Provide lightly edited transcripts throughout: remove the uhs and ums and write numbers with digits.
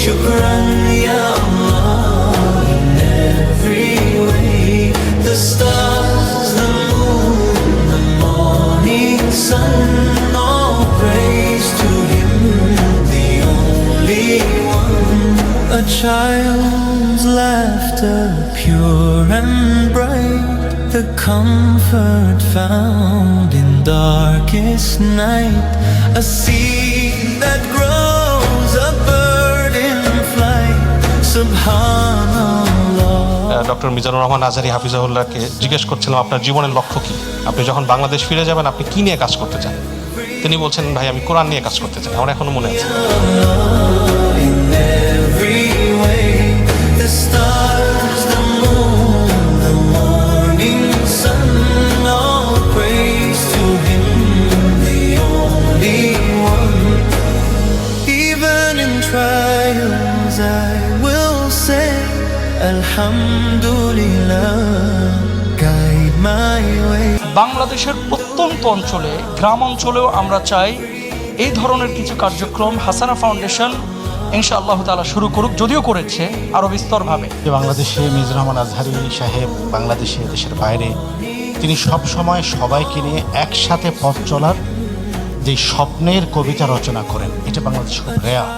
shukran ya Allah in every way. The stars, the moon, the morning sun, all praise to Him, the only one. A child's laughter, pure and bright, the comfort found in darkest night. A seed that grows, a bird in flight. Subhanallah. Doctor Mizanur Rahman Azhari হাফিজাহুল্লাহকে জিজ্ঞেস করছিলাম আপনার জীবনের লক্ষ্য কি, আপনি যখন বাংলাদেশ ফিরে যাবেন আপনি কি নিয়ে কাজ করতে চান? তিনি বলছেন, ভাই আমি কোরআন নিয়ে কাজ করতে চাই। আমার এখনো মনে আছে। In every way, the stars, the moon, the morning sun, all praise to Him, the only one. Even in trials I will say Alhamdulillah, guide my way. বাংলাদেশের প্রত্যন্ত অঞ্চলে, গ্রাম অঞ্চলেও আমরা চাই এই ধরনের কিছু কার্যক্রম হাসানা ফাউন্ডেশন ইনশাআল্লাহ তাআলা শুরু করুক, যদিও করেছে আরও বিস্তরভাবে। বাংলাদেশে মিজানুর রহমান আজহারী সাহেব বাংলাদেশে, দেশের বাইরে, তিনি সব সময় সবাইকে নিয়ে একসাথে পথ চলার যে স্বপ্নের কবিতা রচনা করেন, এটা বাংলাদেশে খুব রেয়ার।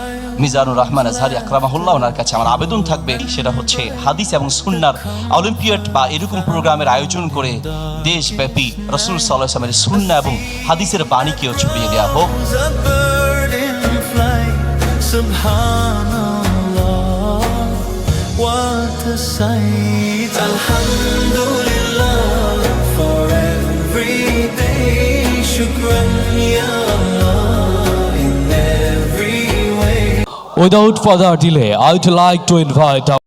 মিজানুর রহমান আজহারী আকরামাহুল্লাহ ওনার কাছে আমার আবেদন থাকবে, সেটা হচ্ছে হাদিস এবং সুন্নার অলিম্পিয়াড বা এরকম প্রোগ্রামের আয়োজন করে দেশব্যাপী রাসূল সাল্লাল্লাহু আলাইহি ওয়াসাল্লামের সুন্নাহ এবং হাদিসের বাণীকেও ছড়িয়ে দেওয়া হোক। A bird in flight, subhanallah, what a sight. Alhamdulillah for every day, shukran ya Allah in every way. Without further delay, I would like to invite our